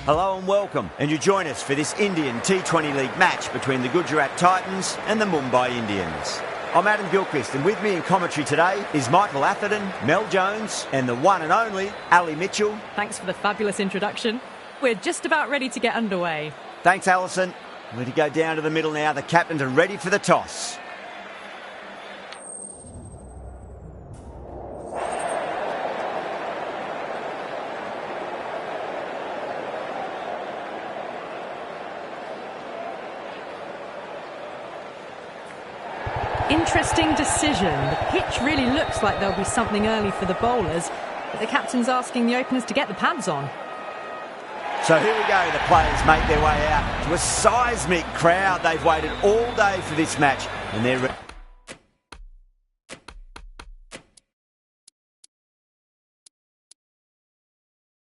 Hello and welcome, and you join us for this Indian T20 League match between the Gujarat Titans and the Mumbai Indians. I'm Adam Gilchrist, and with me in commentary today is Michael Atherton, Mel Jones, and the one and only Ali Mitchell. Thanks for the fabulous introduction. We're just about ready to get underway. Thanks, Alison. We're going to go down to the middle now. The captains are ready for the toss. Interesting decision. The pitch really looks like there'll be something early for the bowlers, but the captain's asking the openers to get the pads on. So here we go, the players make their way out to a seismic crowd. They've waited all day for this match, and they're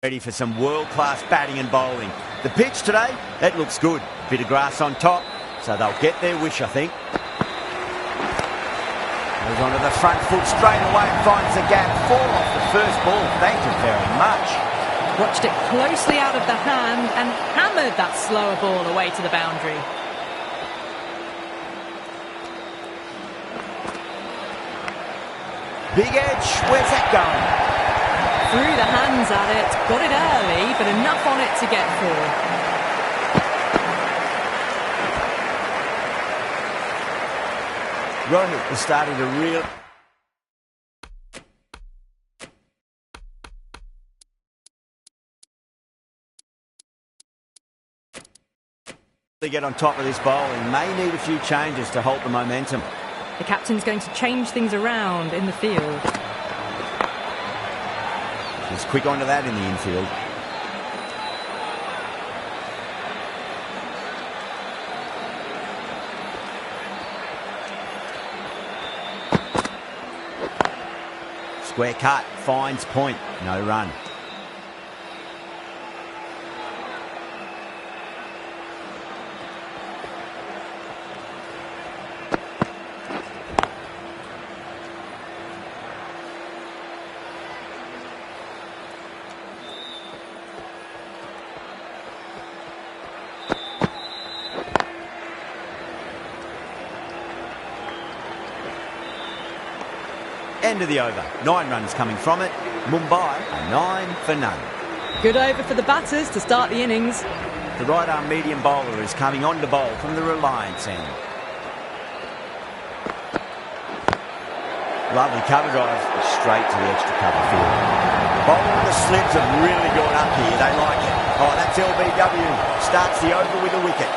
ready for some world-class batting and bowling. The pitch today, that looks good. A bit of grass on top, so they'll get their wish, I think. Goes onto the front foot straight away and finds the gap. Fall off the first ball. Thank you very much. Watched it closely out of the hand and hammered that slower ball away to the boundary. Big edge. Where's that going? Threw the hands at it. Got it early, but enough on it to get through. Rohit is starting to really get on top of this bowling. May need a few changes to halt the momentum. The captain's going to change things around in the field. He's quick onto that in the infield. Square cut, finds point, no run. End of the over. 9 runs coming from it. Mumbai are 9 for none. Good over for the batters to start the innings. The right arm medium bowler is coming on to bowl from the Reliance end. Lovely cover drive straight to the extra cover field. Bowler and the slips have really gone up here. They like it. Oh, that's LBW. Starts the over with a wicket.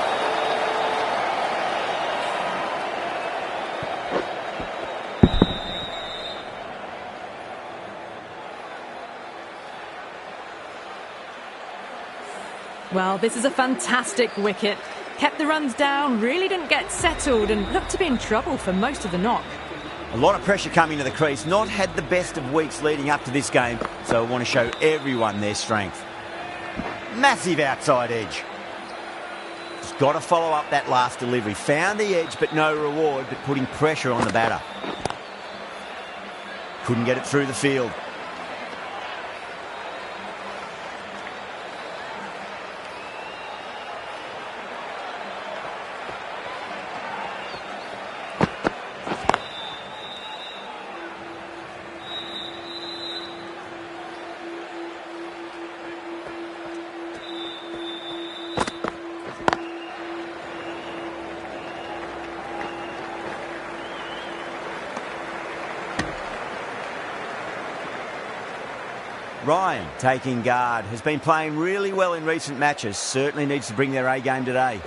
Well, this is a fantastic wicket. Kept the runs down, really didn't get settled and looked to be in trouble for most of the knock. A lot of pressure coming to the crease. Not had the best of weeks leading up to this game, so I want to show everyone their strength. Massive outside edge. Just got to follow up that last delivery. Found the edge, but no reward, but putting pressure on the batter. Couldn't get it through the field. Ryan, taking guard, has been playing really well in recent matches. Certainly needs to bring their A game today.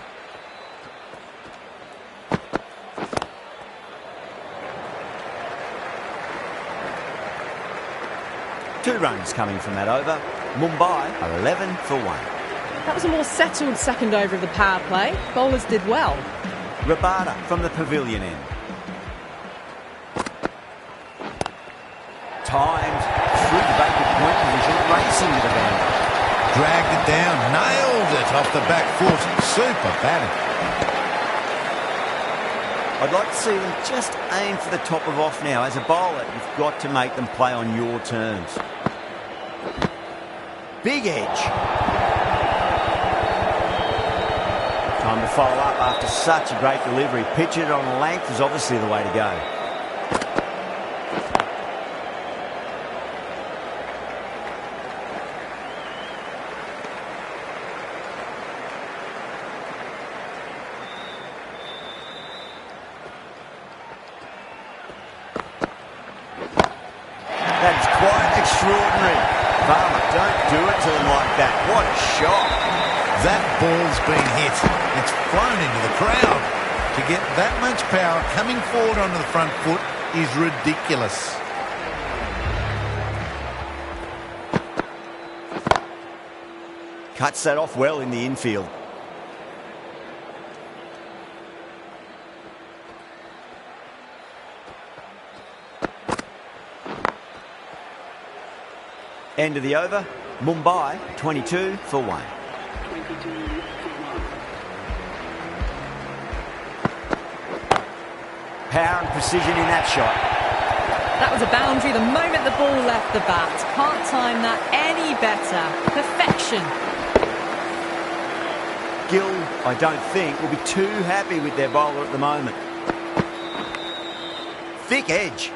Two runs coming from that over. Mumbai are 11 for 1. That was a more settled second over of the power play. Bowlers did well. Rabada from the pavilion end. Timed through the vacant point position, racing to the boundary. Dragged it down, nailed it off the back foot. Super batting. I'd like to see them just aim for the top of off now. As a bowler, you've got to make them play on your terms. Big edge. Time to follow up after such a great delivery. Pitch it on length is obviously the way to go. That is quite extraordinary. Farmer, don't do it to them like that. What a shot. That ball's been hit. It's flown into the crowd. To get that much power coming forward onto the front foot is ridiculous. Cuts that off well in the infield. End of the over. Mumbai 22 for 1. Power and precision in that shot. That was a boundary the moment the ball left the bat. Can't time that any better. Perfection. Gill, I don't think, will be too happy with their bowler at the moment. Thick edge.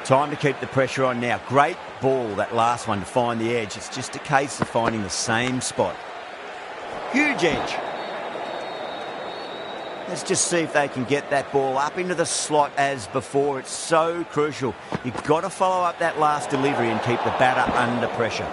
Time to keep the pressure on now. Great ball, that last one, to find the edge. It's just a case of finding the same spot. Huge edge. Let's just see if they can get that ball up into the slot as before. It's so crucial. You've got to follow up that last delivery and keep the batter under pressure.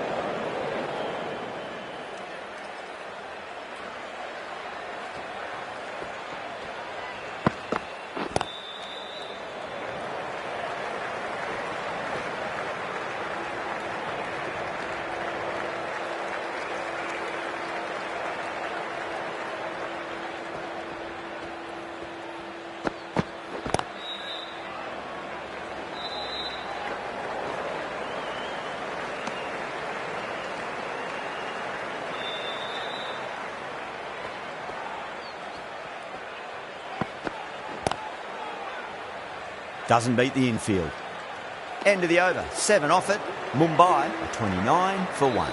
Doesn't beat the infield. End of the over. 7 off it. Mumbai 29 for 1.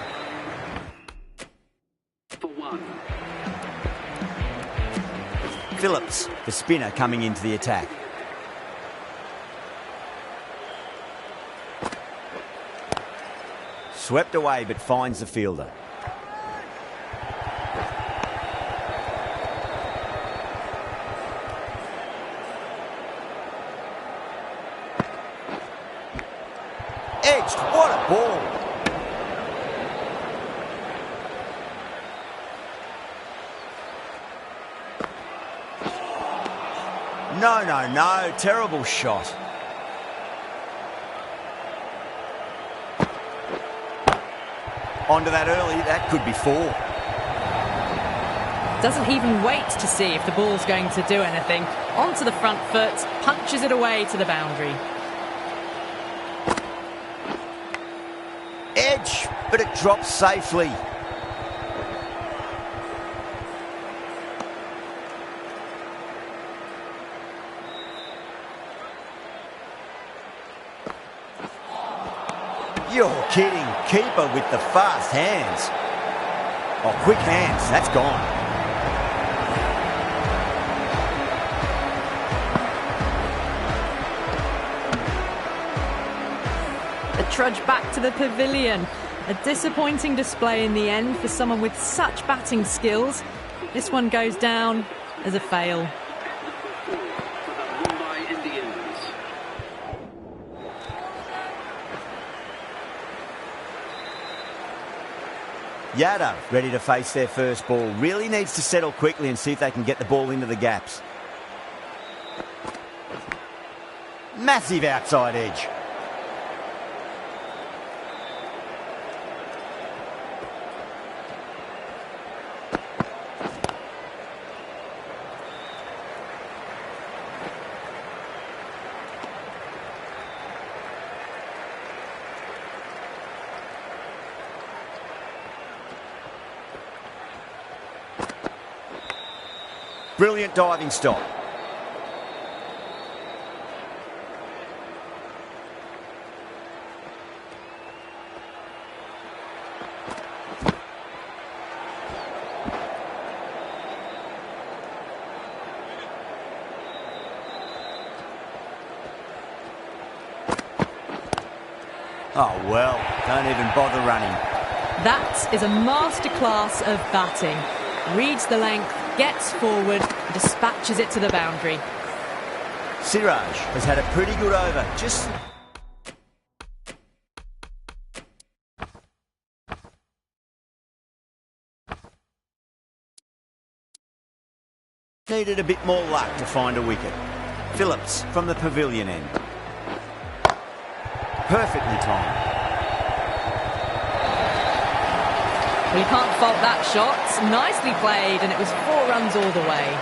Phillips, the spinner, coming into the attack. Swept away but finds the fielder. Edged. What a ball. No. Terrible shot. Onto that early. That could be 4. Doesn't even wait to see if the ball's going to do anything. Onto the front foot, punches it away to the boundary. Edge, but it drops safely. You're kidding. Keeper with the fast hands. Oh, quick hands. That's gone. A trudge back to the pavilion. A disappointing display in the end for someone with such batting skills. This one goes down as a fail. Yadav ready to face their first ball. Really needs to settle quickly and see if they can get the ball into the gaps. Massive outside edge. Brilliant diving stop. Oh, well, don't even bother running. That is a masterclass of batting. Reads the length, gets forward, dispatches it to the boundary. Siraj has had a pretty good over. Just needed a bit more luck to find a wicket. Phillips from the pavilion end. Perfectly timed. Well, you can't fault that shot. Nicely played, and it was 4 runs all the way.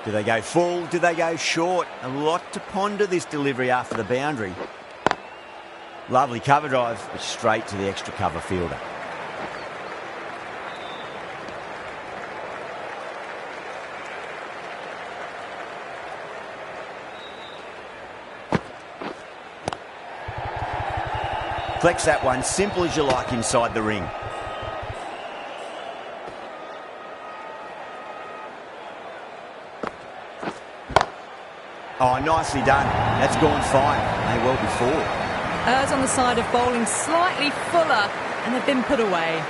Do they go full? Do they go short? A lot to ponder this delivery after the boundary. Lovely cover drive, but straight to the extra cover fielder. Flex that one, simple as you like inside the ring. Oh, nicely done. That's gone fine. May well be 4. Errs on the side of bowling slightly fuller, and they've been put away.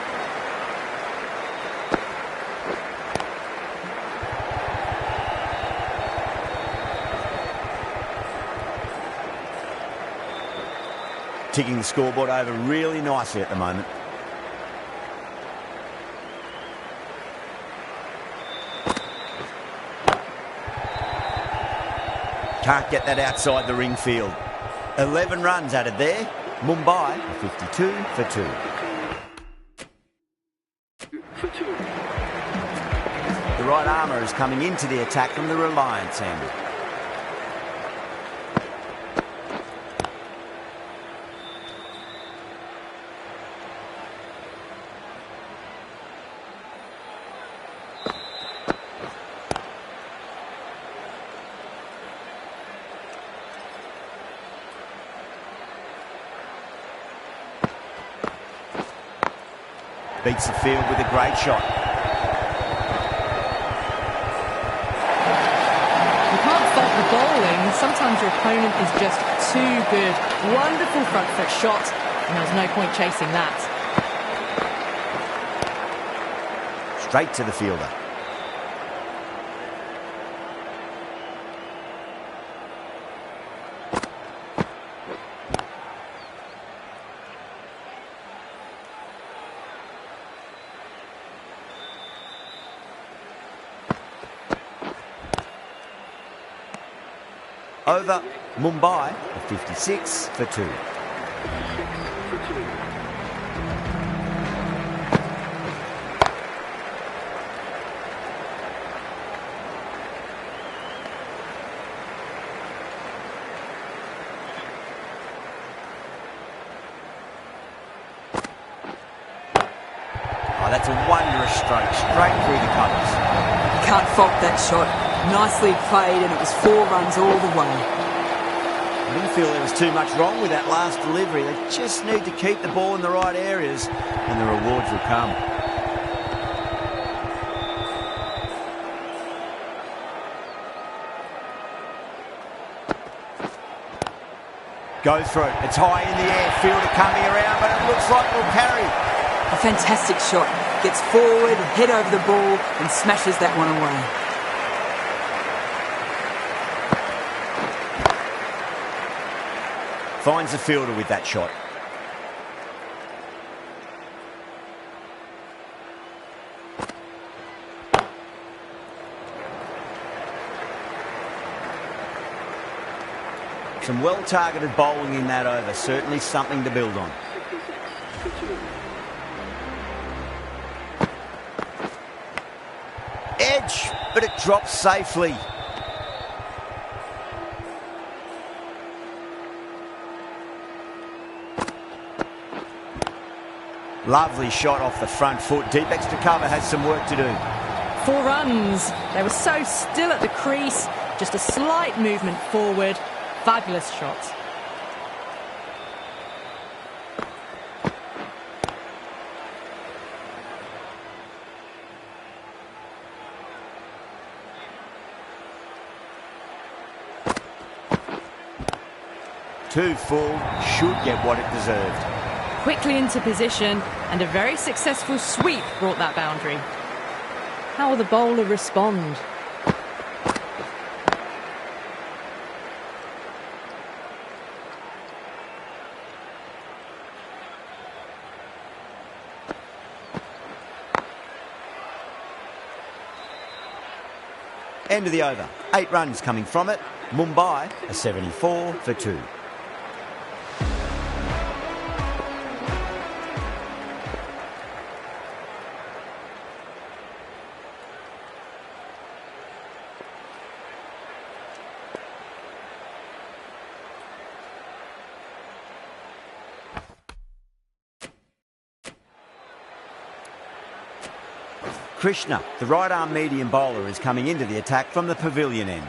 Ticking the scoreboard over really nicely at the moment. Can't get that outside the ring field. 11 runs added there. Mumbai 52 for 2. The right armour is coming into the attack from the Reliance end. Beats the field with a great shot. You can't fault the bowling. Sometimes your opponent is just too good. Wonderful front foot shot, and there was no point chasing that. Straight to the fielder. Over Mumbai 56 for 2. Oh, that's a wondrous stroke, straight through the covers. Can't fault that shot. Nicely played, and it was 4 runs all the way. I didn't feel there was too much wrong with that last delivery. They just need to keep the ball in the right areas, and the rewards will come. Go through. It's high in the air. Fielder coming around, but it looks like it'll carry. A fantastic shot. Gets forward, head over the ball, and smashes that one away. Finds the fielder with that shot. Some well-targeted bowling in that over. Certainly something to build on. Edge, but it drops safely. Lovely shot off the front foot. Deep extra cover has some work to do. 4 runs. They were so still at the crease. Just a slight movement forward. Fabulous shot. Too full, should get what it deserved. Quickly into position, and a very successful sweep brought that boundary. How will the bowler respond? End of the over. 8 runs coming from it. Mumbai a 74 for 2. Krishna, the right-arm medium bowler, is coming into the attack from the pavilion end.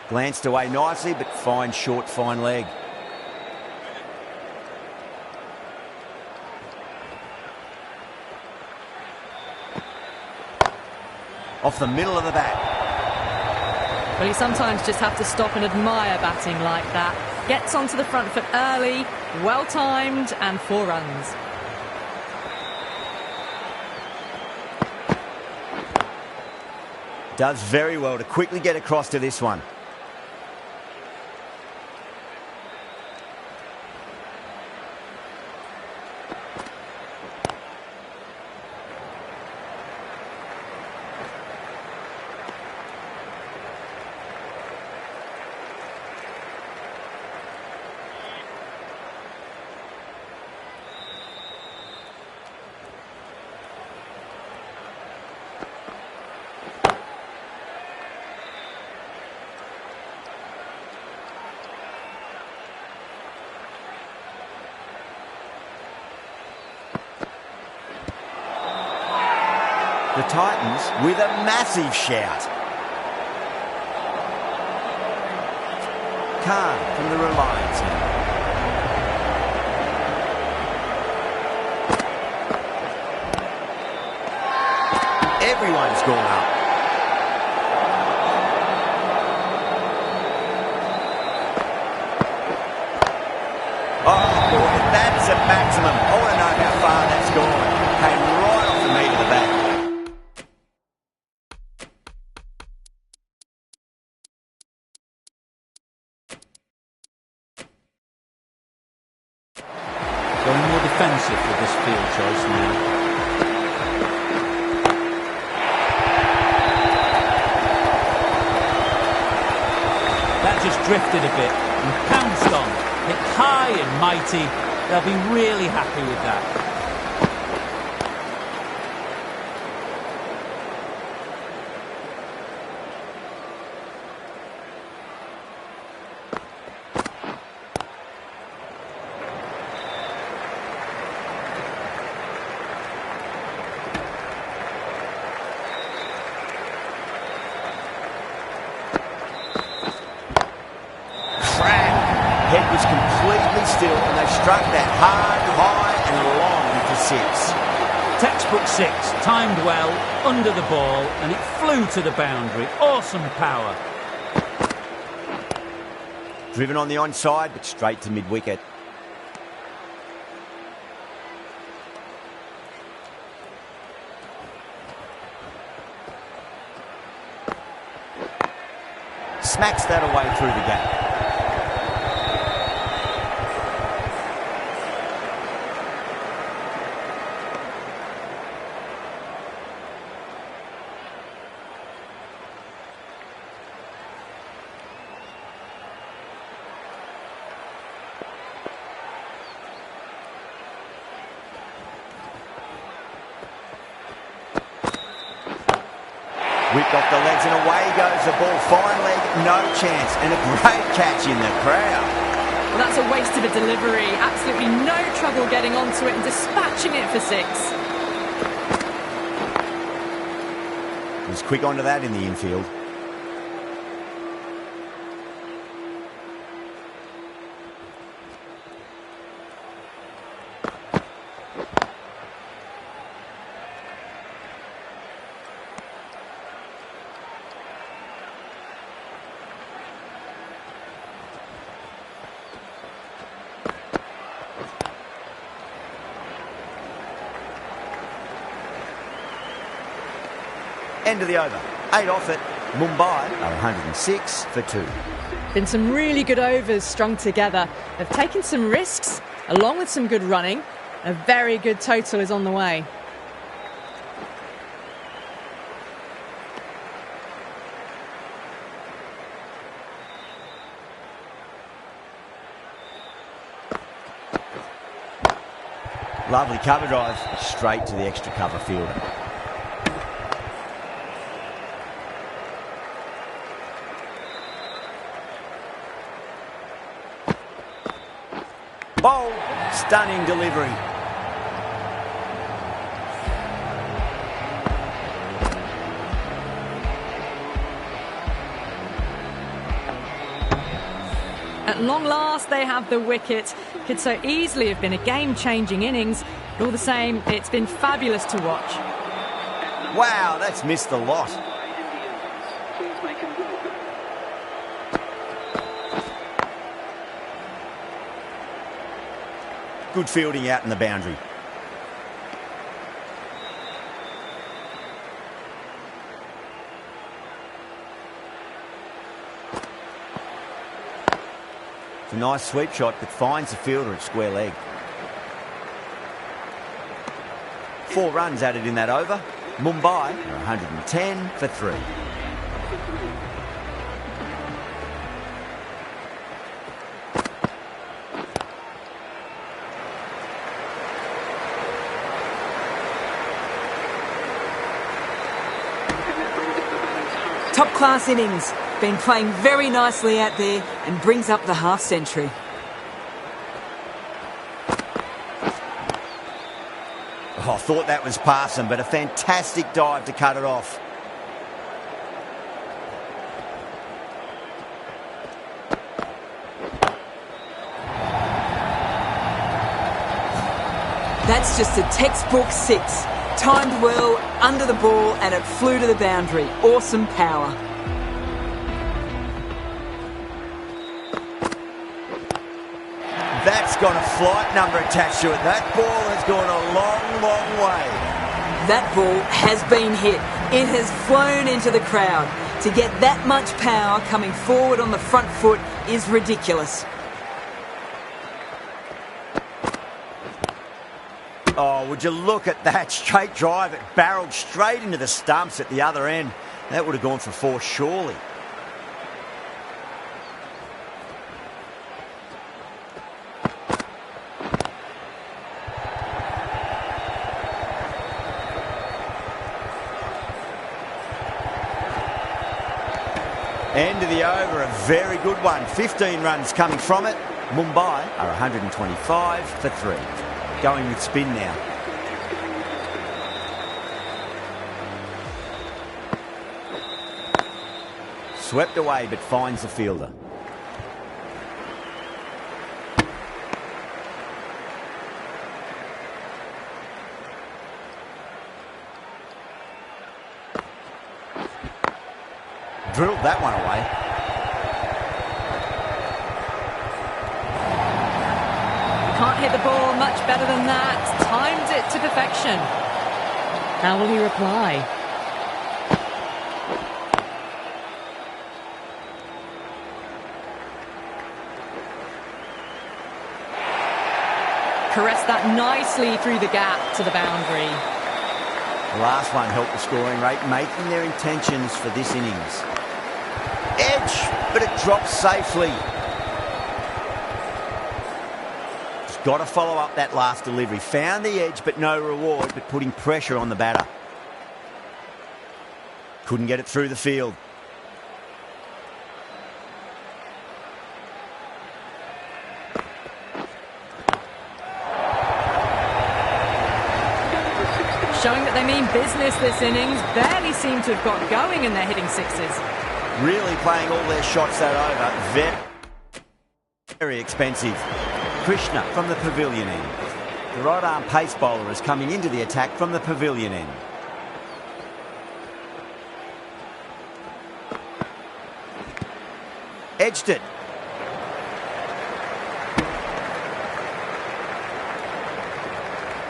Glanced away nicely, but fine short, fine leg. Off the middle of the bat. Well, you sometimes just have to stop and admire batting like that. Gets onto the front foot early, well-timed, and 4 runs. Does very well to quickly get across to this one. The Titans with a massive shout. Khan from the Reliance end. Everyone's gone up. Oh boy, that's a maximum. I want to know how far that's gone. Came right off the meat of the bat. Going more defensive with this field choice now. That just drifted a bit and pounced on. Hit high and mighty. They'll be really happy with that. Head was completely still and they struck that hard, high and long for 6. Textbook 6, timed well, under the ball, and it flew to the boundary. Awesome power. Driven on the onside, but straight to mid-wicket. Smacks that away through the gap. Whipped off the legs and away goes the ball. Fine leg, no chance. And a great catch in the crowd. Well, that's a waste of a delivery. Absolutely no trouble getting onto it and dispatching it for 6. Was quick onto that in the infield. End of the over. 8 off it. Mumbai are 106 for 2. Been some really good overs strung together. They've taken some risks, along with some good running. A very good total is on the way. Lovely cover drive, straight to the extra cover fielder. Bold, stunning delivery. At long last, they have the wicket. Could so easily have been a game-changing innings. But all the same, it's been fabulous to watch. Wow, that's missed the lot. Good fielding out in the boundary. It's a nice sweep shot, but finds the fielder at square leg. 4 runs added in that over. Mumbai are 110 for 3. Top-class innings. Been playing very nicely out there and brings up the half-century. Oh, I thought that was passing, but a fantastic dive to cut it off. That's just a textbook 6. Timed well, under the ball, and it flew to the boundary. Awesome power. That's got a flight number attached to it. That ball has gone a long, long way. That ball has been hit. It has flown into the crowd. To get that much power coming forward on the front foot is ridiculous. Oh, would you look at that straight drive? It barreled straight into the stumps at the other end. That would have gone for 4 surely. End of the over, a very good one. 15 runs coming from it. Mumbai are 125 for 3. Going with spin now. Swept away, but finds the fielder. Drilled that one away. Can't hit the ball much better than that. Timed it to perfection. How will he reply? Caressed that nicely through the gap to the boundary. The last one helped the scoring rate, making their intentions for this innings. Edge, but it drops safely. Just got to follow up that last delivery. Found the edge, but no reward, but putting pressure on the batter. Couldn't get it through the field. Showing that they mean business this innings. Barely seem to have got going and they're hitting sixes. Really playing all their shots that over. Very expensive. Krishna from the pavilion end. The right arm pace bowler is coming into the attack from the pavilion end. Edged it.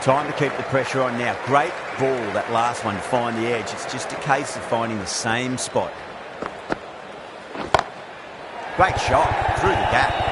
Time to keep the pressure on now. Great ball, that last one, to find the edge. It's just a case of finding the same spot. Great shot through the gap.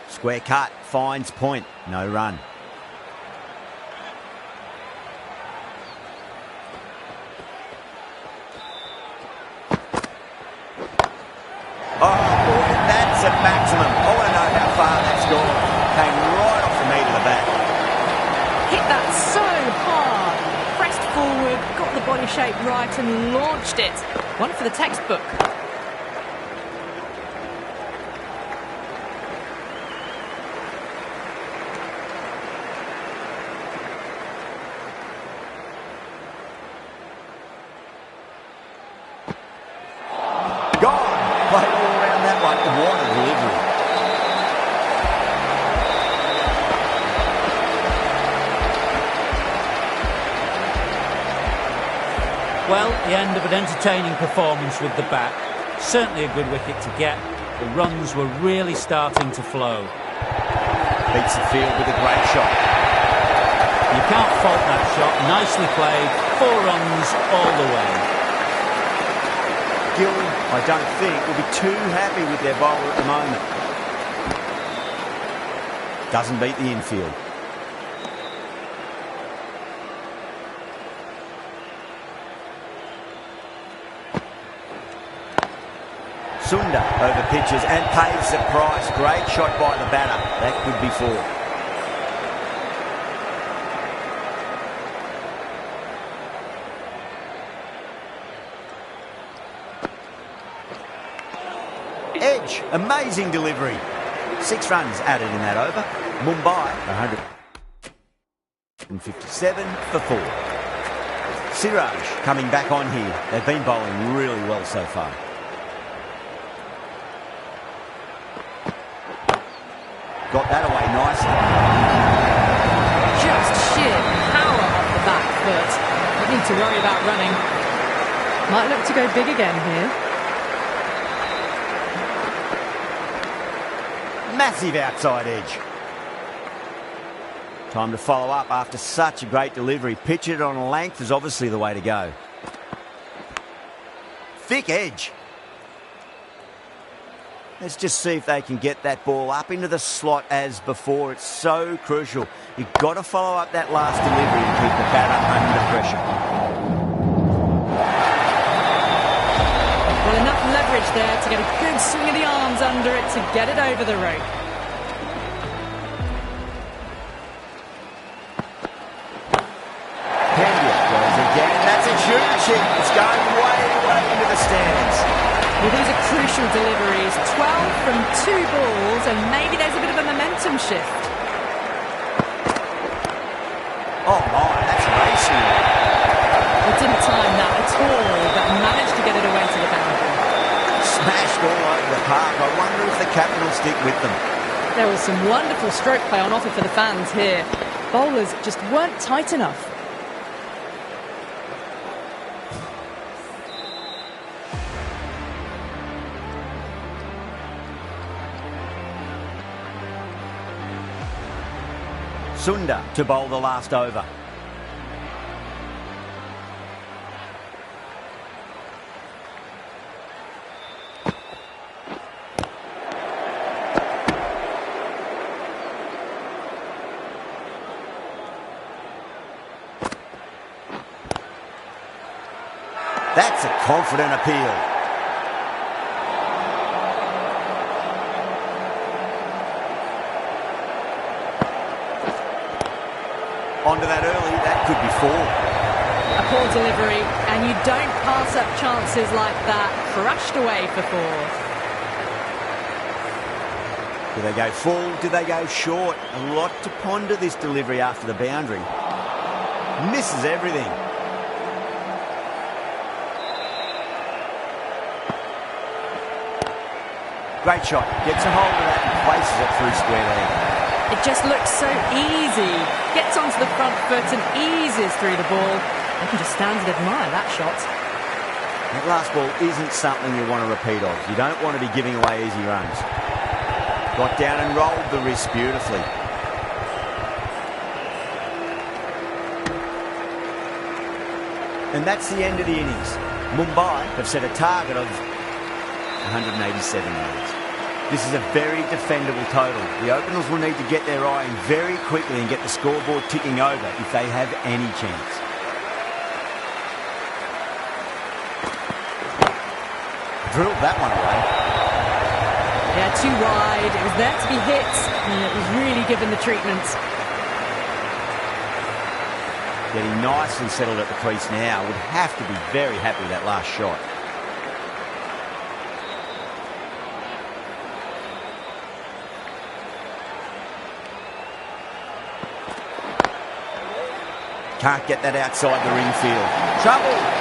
Square cut, finds point, no run. Oh boy, that's a maximum. I want to know how far that's gone. Came right off the meat of the bat. Hit that so hard. Pressed forward, got the body shape right and launched it. One for the textbook. Played all around that one. What a delivery. Well, the end of an entertaining performance with the bat. Certainly a good wicket to get. The runs were really starting to flow. Beats the field with a great shot. You can't fault that shot. Nicely played. 4 runs all the way. Gill, I don't think, will be too happy with their bowler at the moment. Doesn't beat the infield. Sunda over pitches and pays the price. Great shot by the batter. That could be 4. Edge, amazing delivery. 6 runs added in that over. Mumbai, 157 for 4. Siraj coming back on here. They've been bowling really well so far. Got that away nicely. Just sheer power off the back foot. Don't need to worry about running. Might look to go big again here. Massive outside edge. Time to follow up after such a great delivery. Pitch it on a length is obviously the way to go. Thick edge. Let's just see if they can get that ball up into the slot as before. It's so crucial. You've got to follow up that last delivery and keep the batter under pressure. Well, enough leverage there to get a good swing of the arms under it to get it over the rope. Pandya goes again. That's a huge hit. It's going way, way into the stands. Well, these are crucial deliveries. 12 from 2 balls, and maybe there's a bit of a momentum shift. Oh my, that's racing. Well, didn't time that at all, but managed to get it away to the boundary. Smashed all over the park. I wonder if the captain will stick with them. There was some wonderful stroke play on offer for the fans here. Bowlers just weren't tight enough. Sunda to bowl the last over. That's a confident appeal. Onto that early, that could be 4. A poor delivery, and you don't pass up chances like that. Crushed away for 4. Do they go full? Do they go short? A lot to ponder this delivery after the boundary. Misses everything. Great shot. Gets a hold of that and places it through square leg. It just looks so easy. Gets onto the front foot and eases through the ball. You can just stand and admire that shot. That last ball isn't something you want to repeat of. You don't want to be giving away easy runs. Got down and rolled the wrist beautifully. And that's the end of the innings. Mumbai have set a target of 187 runs. This is a very defendable total. The openers will need to get their eye in very quickly and get the scoreboard ticking over if they have any chance. Drilled that one away. Yeah, too wide. It was there to be hit, and it was really given the treatment. Getting nicely settled at the crease now. Would have to be very happy with that last shot. Can't get that outside the ring field. Trouble!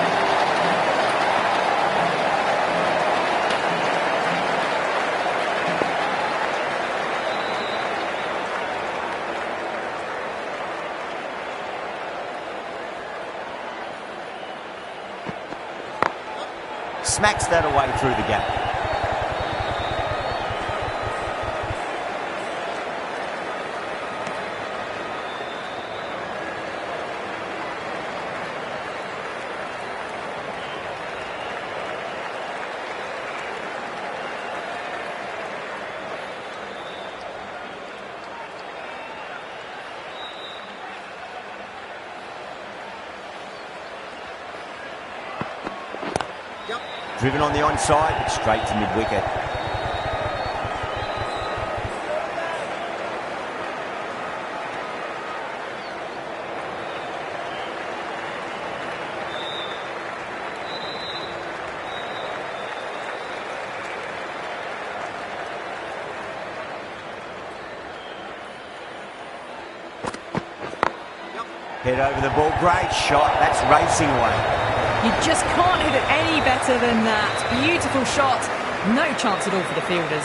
Smacks that away through the gap. Driven on the onside, but straight to mid-wicket. Head over the ball, great shot, that's racing away. You just can't hit it any better than that. Beautiful shot. No chance at all for the fielders.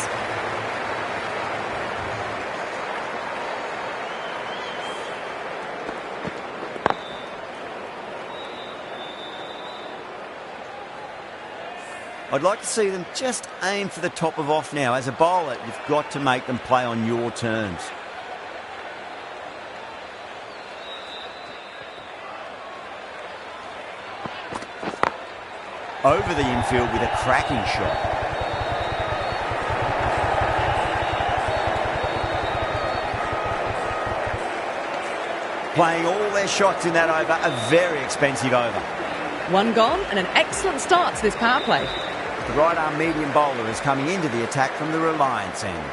I'd like to see them just aim for the top of off now. As a bowler, you've got to make them play on your terms. Over the infield with a cracking shot. Playing all their shots in that over, a very expensive over. One gone and an excellent start to this power play. The right-arm medium bowler is coming into the attack from the Reliance end.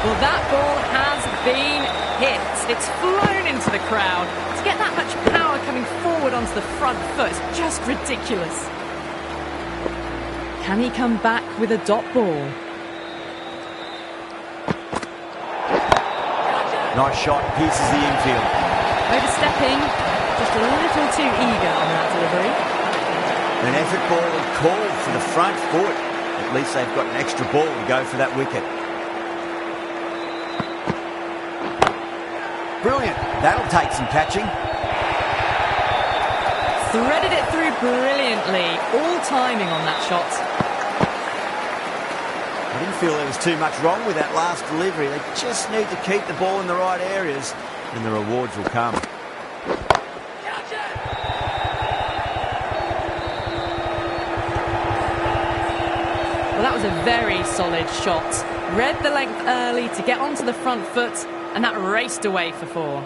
Well, that ball has been hit. It's flown into the crowd. To get that much power coming forward onto the front foot, just ridiculous. Can he come back with a dot ball? Nice shot, pierces the infield. Overstepping, just a little too eager on that delivery. An effort ball called for the front foot. At least they've got an extra ball to go for that wicket. Brilliant. That'll take some catching. Threaded it through brilliantly. All timing on that shot. feel there was too much wrong with that last delivery. They just need to keep the ball in the right areas and the rewards will come. Well, that was a very solid shot. Read the length early to get onto the front foot, and that raced away for 4.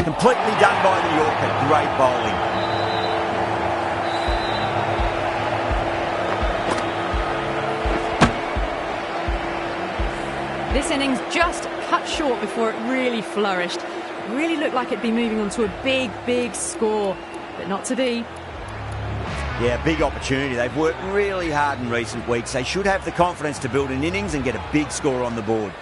Completely done by the Yorker. Great bowling. This innings just cut short before it really flourished. It really looked like it'd be moving on to a big, big score, but not to be. Yeah, big opportunity. They've worked really hard in recent weeks. They should have the confidence to build an innings and get a big score on the board.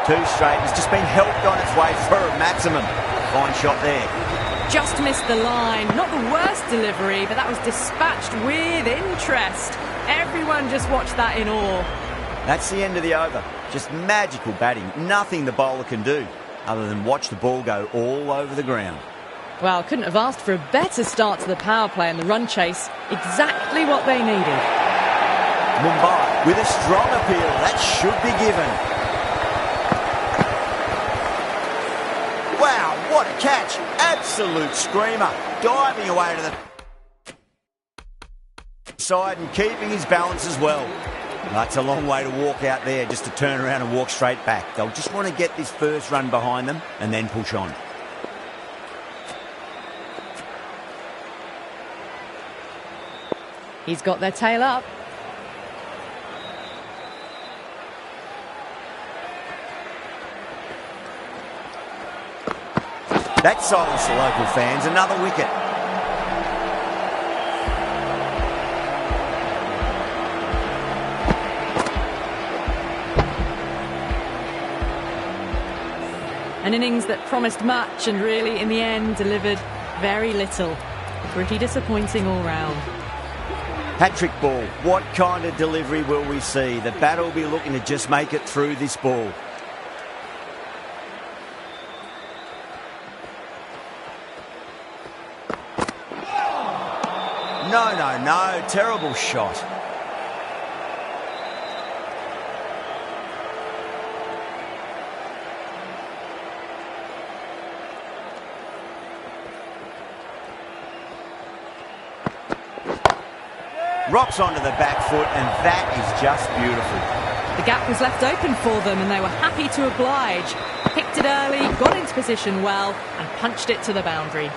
Too straight. It's just been helped on its way for a maximum. Fine shot there. Just missed the line. Not the worst delivery, but that was dispatched with interest. Everyone just watched that in awe. That's the end of the over. Just magical batting. Nothing the bowler can do other than watch the ball go all over the ground. Well, couldn't have asked for a better start to the power play and the run chase. Exactly what they needed. Mumbai with a strong appeal. That should be given. Wow, what a catch. Absolute screamer. Diving away to the side and keeping his balance as well. That's a long way to walk out there just to turn around and walk straight back. They'll just want to get this first run behind them and then push on. He's got their tail up. That silenced the local fans. Another wicket. An innings that promised much and really, in the end, delivered very little. Pretty disappointing all round. Hat-trick ball. What kind of delivery will we see? The batter will be looking to just make it through this ball. No. Terrible shot. Rocks onto the back foot, and that is just beautiful. The gap was left open for them, and they were happy to oblige. Picked it early, got into position well, and punched it to the boundary.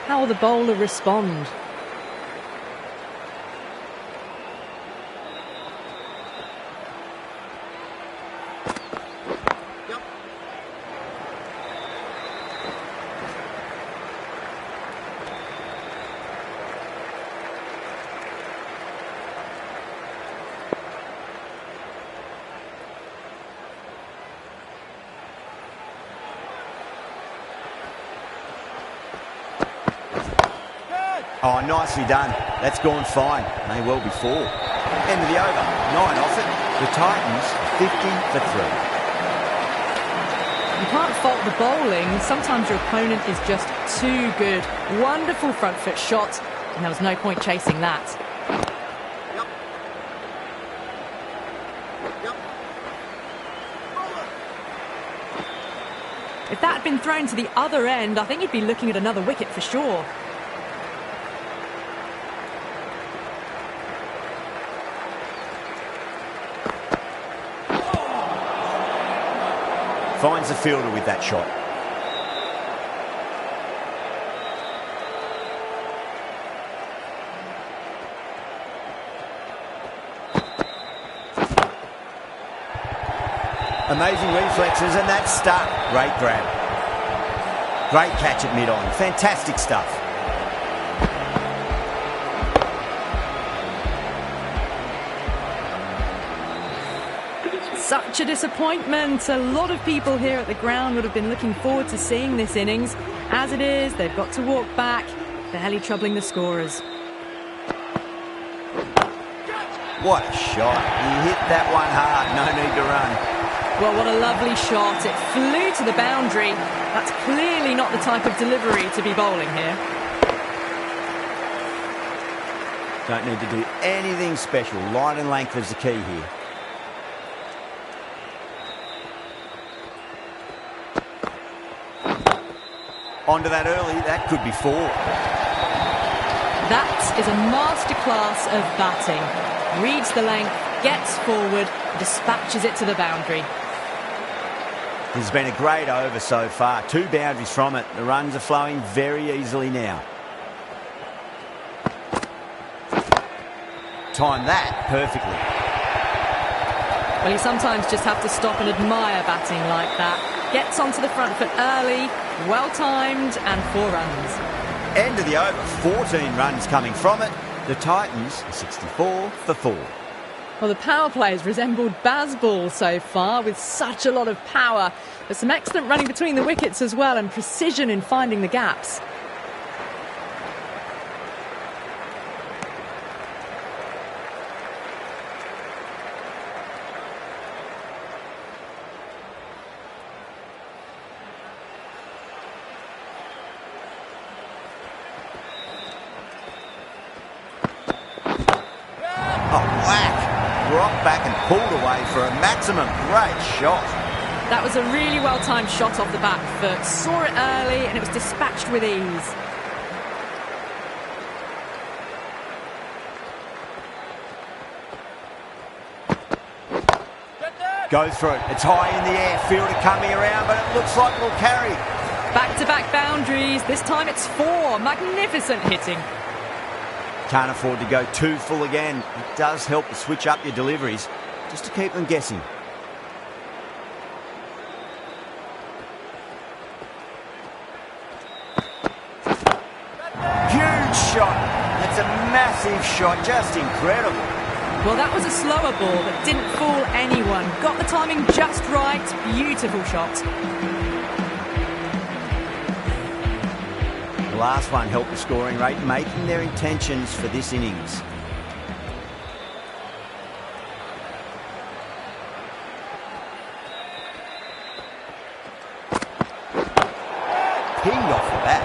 How will the bowler respond? Oh, nicely done. That's gone fine. May well be 4. End of the over. 9 off it. The Titans 50 for 3. You can't fault the bowling. Sometimes your opponent is just too good. Wonderful front foot shot, and there was no point chasing that. If that had been thrown to the other end, I think you'd be looking at another wicket for sure. Finds the fielder with that shot. Amazing reflexes, and that's stuck. Great grab. Great catch at mid-on. Fantastic stuff. Such a disappointment. A lot of people here at the ground would have been looking forward to seeing this innings. As it is, they've got to walk back, barely troubling the scorers. What a shot. He hit that one hard, no need to run. Well, what a lovely shot. It flew to the boundary. That's clearly not the type of delivery to be bowling here. Don't need to do anything special. Line and length is the key here. Onto that early, that could be 4. That is a masterclass of batting. Reads the length, gets forward, dispatches it to the boundary. This has been a great over so far. 2 boundaries from it. The runs are flowing very easily now. Time that perfectly. Well, you sometimes just have to stop and admire batting like that. Gets onto the front foot early, well-timed, and 4 runs. End of the over, 14 runs coming from it. The Titans are 64 for 4. Well, the power play has resembled baseball so far, with such a lot of power. But some excellent running between the wickets as well, and precision in finding the gaps. Rocked back and pulled away for a maximum. Great shot. That was a really well-timed shot off the back foot. Saw it early and it was dispatched with ease. Go through it. It's high in the air. Fielder coming around, but it looks like it'll carry. Back-to-back boundaries. This time it's 4. Magnificent hitting. Can't afford to go too full again. It does help to switch up your deliveries, just to keep them guessing. Huge shot. That's a massive shot. Just incredible. Well, that was a slower ball that didn't fool anyone. Got the timing just right. Beautiful shot. The last one helped the scoring rate, making their intentions for this innings. Pinged off the bat.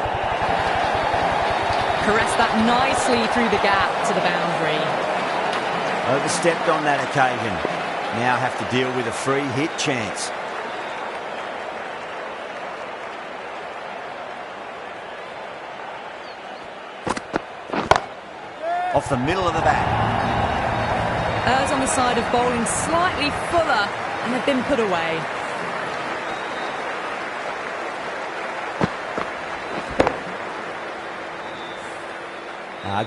Caressed that nicely through the gap to the boundary. Overstepped on that occasion. Now have to deal with a free hit chance. Off the middle of the bat. Errs on the side of bowling slightly fuller and have been put away.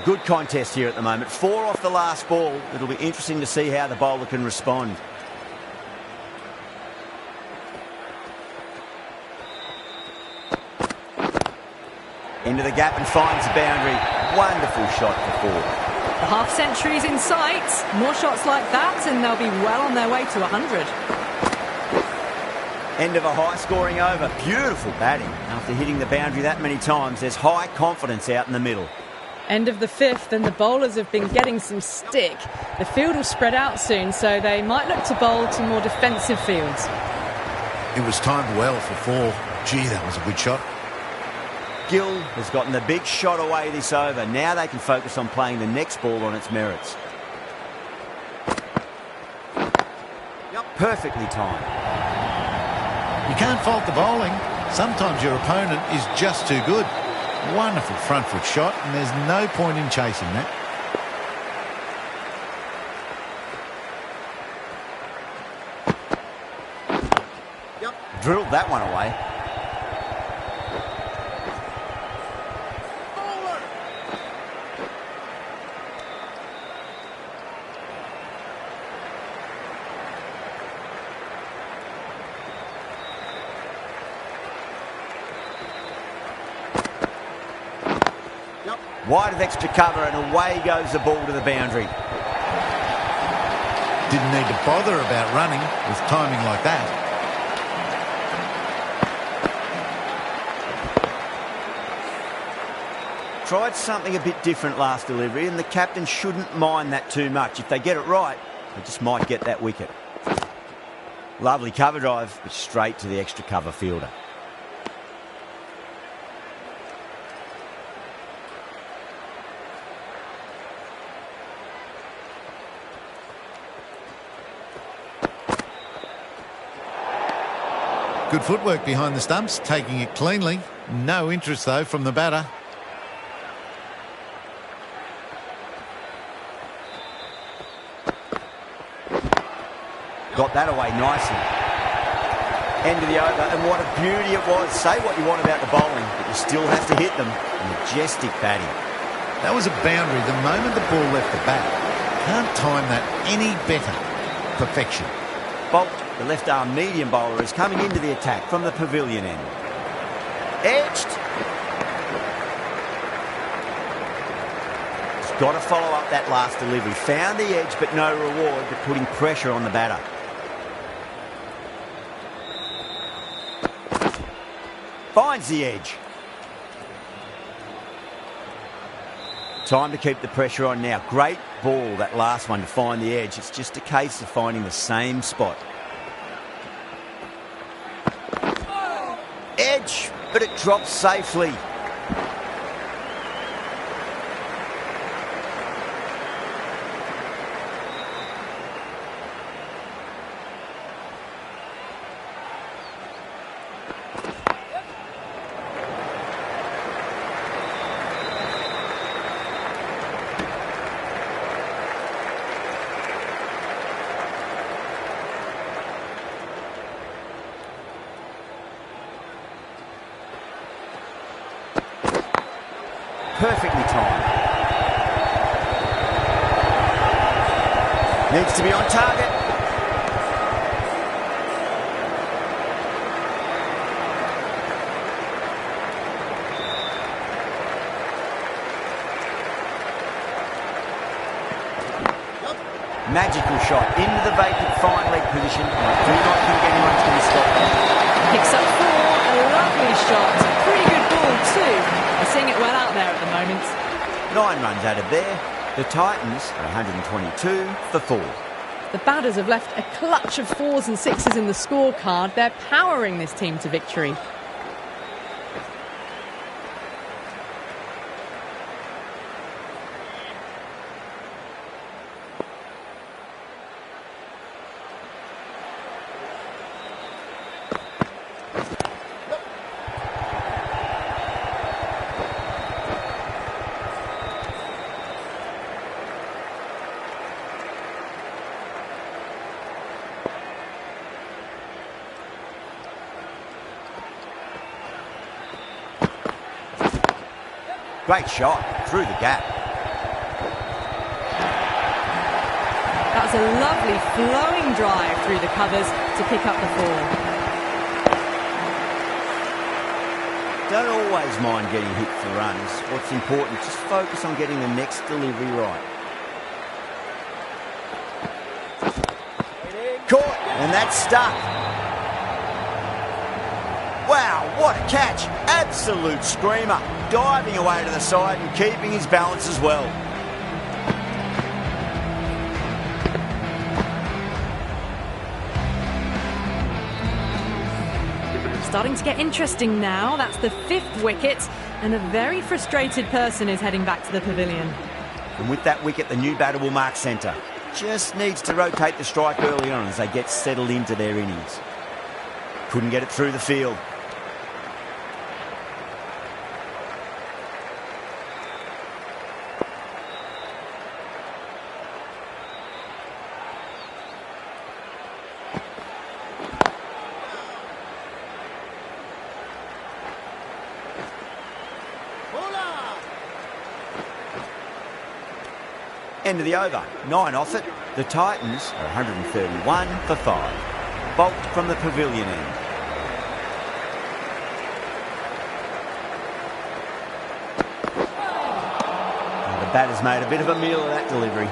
Good contest here at the moment. 4 off the last ball. It'll be interesting to see how the bowler can respond. Into the gap and finds the boundary. Wonderful shot for 4. The half century's in sight. More shots like that and they'll be well on their way to 100. End of a high-scoring over. Beautiful batting. After hitting the boundary that many times, there's high confidence out in the middle. End of the 5th and the bowlers have been getting some stick. The field will spread out soon, so they might look to bowl to more defensive fields. It was timed well for 4. Gee, that was a good shot. Gill has gotten the big shot away this over. Now they can focus on playing the next ball on its merits. Perfectly timed. You can't fault the bowling. Sometimes your opponent is just too good. Wonderful front foot shot, and there's no point in chasing that. Drilled that one away. Wide of extra cover and away goes the ball to the boundary. Didn't need to bother about running with timing like that. Tried something a bit different last delivery, and the captain shouldn't mind that too much. If they get it right, they just might get that wicket. Lovely cover drive, but straight to the extra cover fielder. Good footwork behind the stumps, taking it cleanly. No interest, though, from the batter. Got that away nicely. End of the over, and what a beauty it was. Say what you want about the bowling, but you still have to hit them. Majestic batting. That was a boundary the moment the ball left the bat. Can't time that any better. Perfection. Bolt, the left-arm medium bowler, is coming into the attack from the pavilion end. Edged. He's got to follow up that last delivery. Found the edge, but no reward, but putting pressure on the batter. Finds the edge. Time to keep the pressure on now. Great ball, that last one, to find the edge. It's just a case of finding the same spot. Edge, but it drops safely. Perfectly timed. Needs to be on target. Magical shot into the vacant fine leg position, and I do not think anyone's going to stop that. Picks up 4, a lovely shot. Pretty good ball too. They're seeing it well out there at the moment. 9 runs out of there. The Titans are 122 for 4. The batters have left a clutch of 4s and 6s in the scorecard. They're powering this team to victory. Great shot through the gap. That was a lovely flowing drive through the covers to pick up the 4. Don't always mind getting hit for runs. What's important, just focus on getting the next delivery right. Caught, and that's stuck. Wow, what a catch. Absolute screamer. Diving away to the side and keeping his balance as well. Starting to get interesting now. That's the 5th wicket, and a very frustrated person is heading back to the pavilion. And with that wicket, the new batter will mark centre. Just needs to rotate the strike early on as they get settled into their innings. Couldn't get it through the field. End of the over. 9 off it. The Titans are 131 for 5. Bolt from the pavilion end. And the batter's made a bit of a meal of that delivery.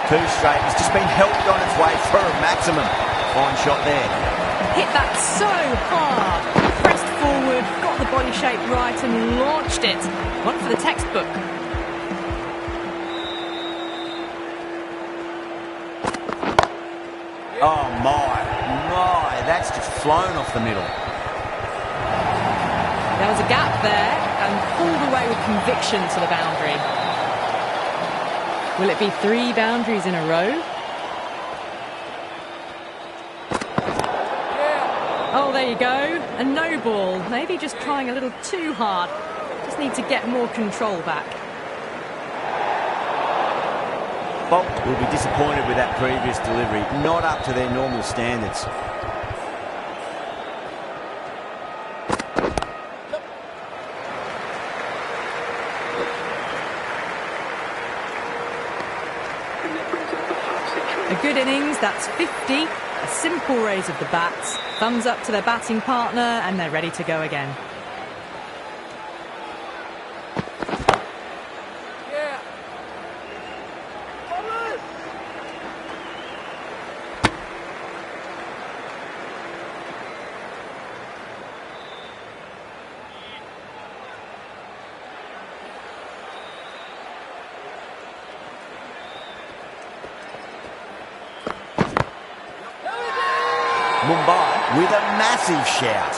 Too straight. It's just been helped on its way for a maximum. Fine shot there. Hit that so hard. Pressed forward, got the body shape right and launched it. One for the textbook. Oh my, that's just flown off the middle. There was a gap there and pulled away with conviction to the boundary. Will it be 3 boundaries in a row? Oh, there you go. A no ball. Maybe just trying a little too hard. Just need to get more control back. Bolt will be disappointed with that previous delivery. Not up to their normal standards. A good innings, that's 50. A simple raise of the bats. Thumbs up to their batting partner and they're ready to go again. Mumbai with a massive shout.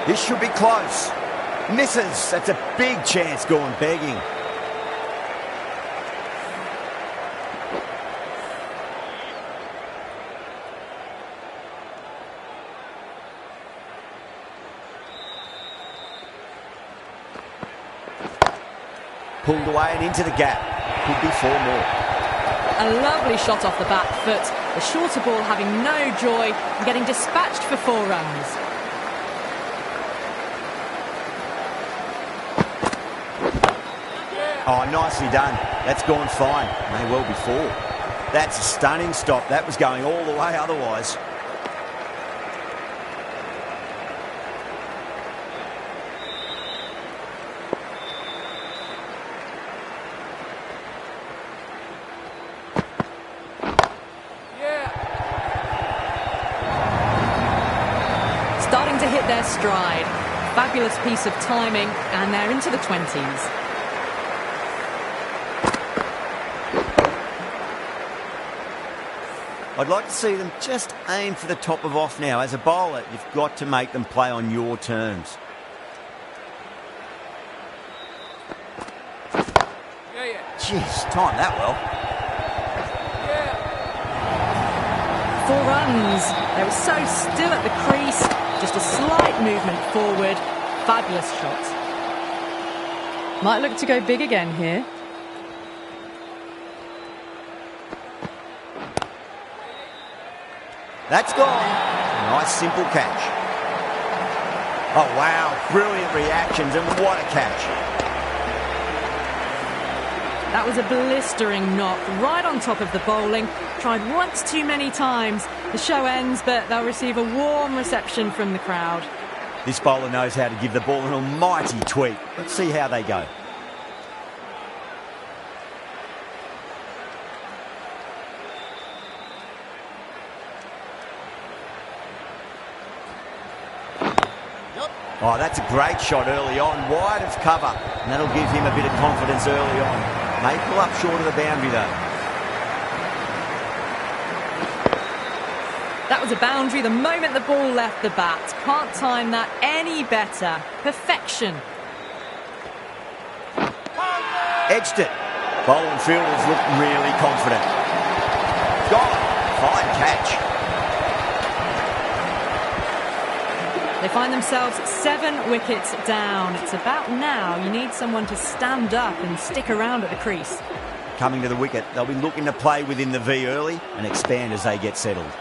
This should be close. Misses. That's a big chance going begging. Pulled away and into the gap. Could be 4 more. A lovely shot off the back foot. The shorter ball having no joy and getting dispatched for 4 runs. Oh, nicely done. That's gone fine. May well be 4. That's a stunning stop. That was going all the way otherwise. Starting to hit their stride. Fabulous piece of timing, and they're into the 20s. I'd like to see them just aim for the top of off now. As a bowler, you've got to make them play on your terms. Jeez, timed that well. 4 runs. They were so still at the crease. Just a slight movement forward. Fabulous shot. Might look to go big again here. That's gone. Nice simple catch. Oh wow, brilliant reactions and what a catch. That was a blistering knock right on top of the bowling. Tried once too many times. The show ends, but they'll receive a warm reception from the crowd. This bowler knows how to give the ball an almighty tweak. Let's see how they go. Oh, that's a great shot early on, wide of cover. And that'll give him a bit of confidence early on. May pull up short of the boundary though. That was a boundary the moment the ball left the bat. Can't time that any better. Perfection. Edged it. Bowling fielders look really confident. Gone. Fine catch. They find themselves 7 wickets down. It's about now you need someone to stand up and stick around at the crease. Coming to the wicket, they'll be looking to play within the V early and expand as they get settled.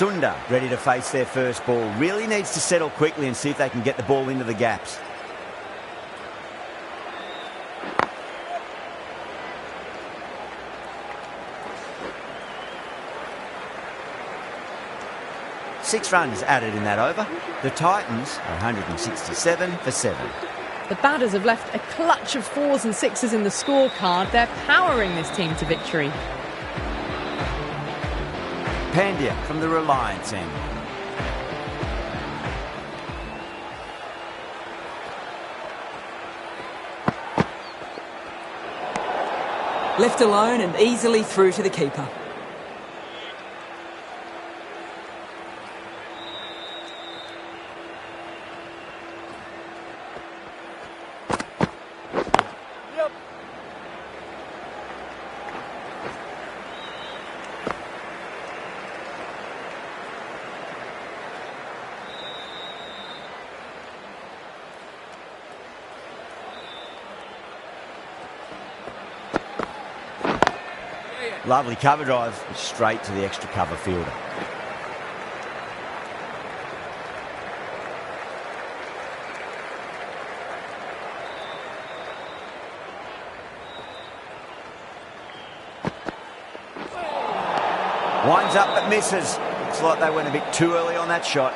Sunda ready to face their first ball. Really needs to settle quickly and see if they can get the ball into the gaps. Six runs added in that over. The Titans are 167 for 7. The batters have left a clutch of 4s and 6s in the scorecard. They're powering this team to victory. Pandya from the Reliance end. Left alone and easily through to the keeper. Lovely cover drive straight to the extra cover fielder. Winds up but misses. Looks like they went a bit too early on that shot.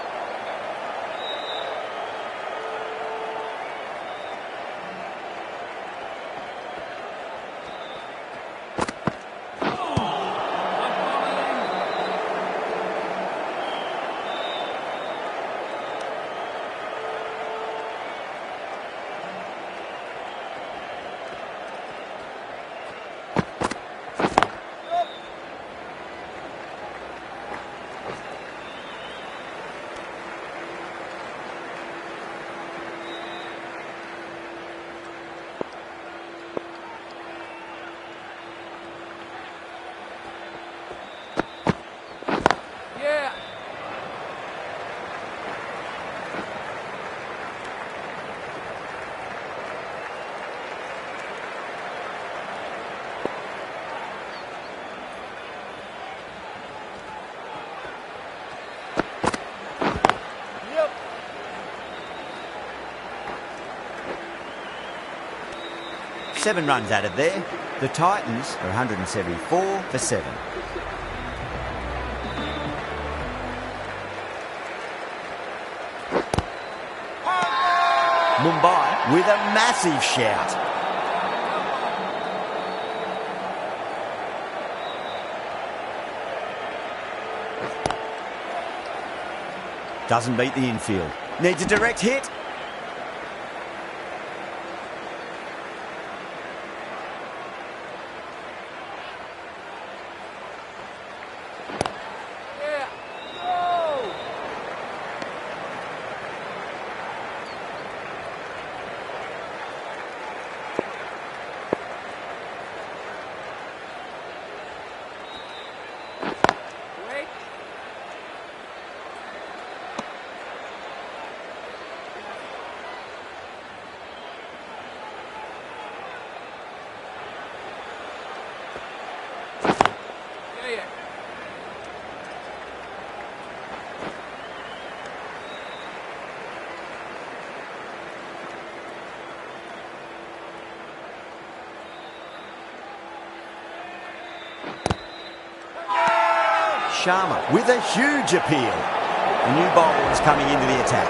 Seven runs added there. The Titans are 174 for 7. Mumbai with a massive shout. Doesn't beat the infield. Needs a direct hit. Sharma with a huge appeal. The new bowler is coming into the attack.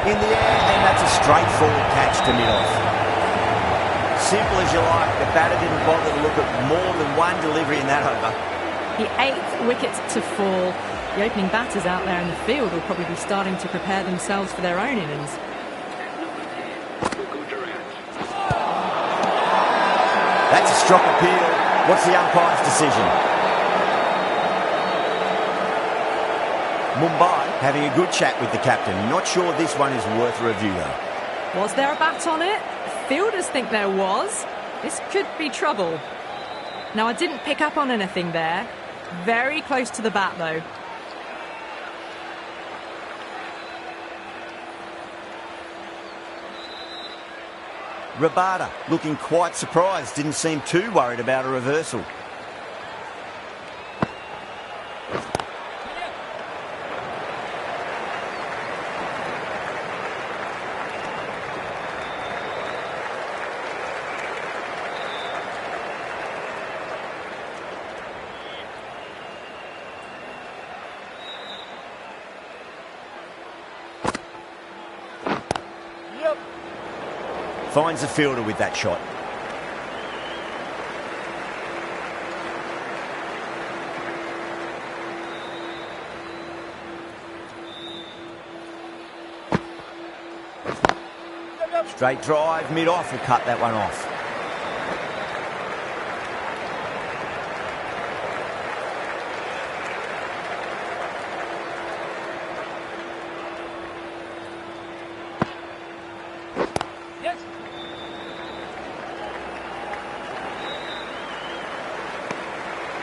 In the air, and that's a straightforward catch to mid-off. Simple as you like, the batter didn't bother to look at more than one delivery in that over. The 8th wicket to fall. The opening batters out there in the field will probably be starting to prepare themselves for their own innings. That's a strong appeal. What's the umpire's decision? Mumbai having a good chat with the captain. Not sure this one is worth a review though. Was there a bat on it? Fielders think there was. This could be trouble. Now, I didn't pick up on anything there. Very close to the bat though. Rabada looking quite surprised, didn't seem too worried about a reversal. Finds the fielder with that shot. Straight drive, mid-off, will cut that one off.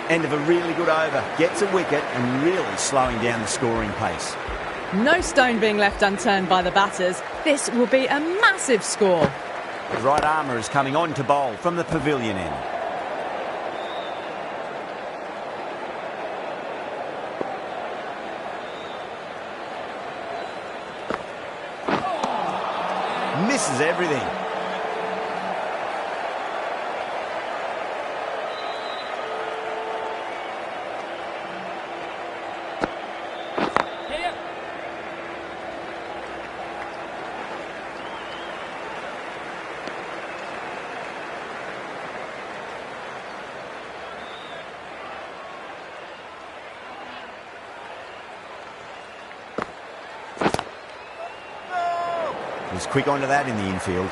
End of a really good over. Gets a wicket and really slowing down the scoring pace. No stone being left unturned by the batters. This will be a massive score. The right armour is coming on to bowl from the pavilion end. Misses everything. Was quick onto that in the infield.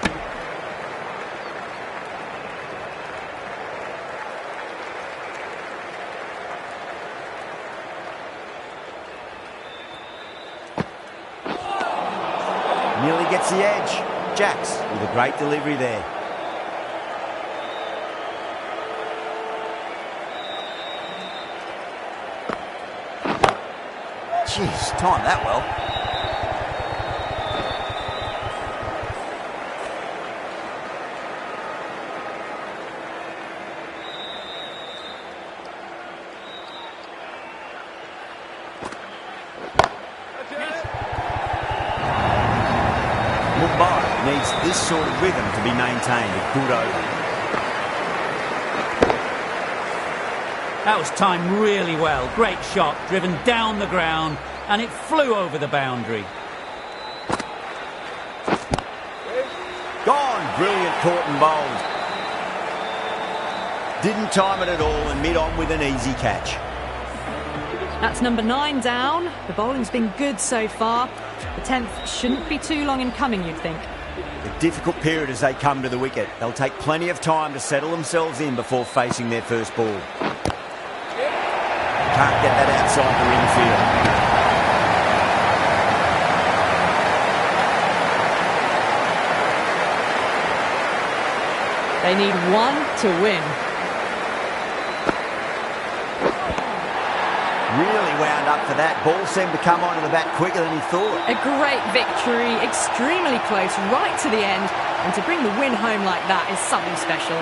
Nearly gets the edge. Jacks with a great delivery there. Jeez, timed that well. Mumbai needs this sort of rhythm to be maintained. A good over. That was timed really well. Great shot, driven down the ground, and it flew over the boundary. Gone. Brilliant caught and bowled. Didn't time it at all and mid-on with an easy catch. That's number 9 down. The bowling's been good so far. The 10th shouldn't be too long in coming, you'd think. A difficult period as they come to the wicket. They'll take plenty of time to settle themselves in before facing their first ball. Can't get that outside the infield. They need 1 to win. Really wound up for that. Ball seemed to come onto the bat quicker than he thought. A great victory, extremely close, right to the end. And to bring the win home like that is something special.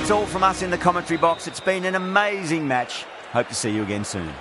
that's all from us in the commentary box. It's been an amazing match. Hope to see you again soon.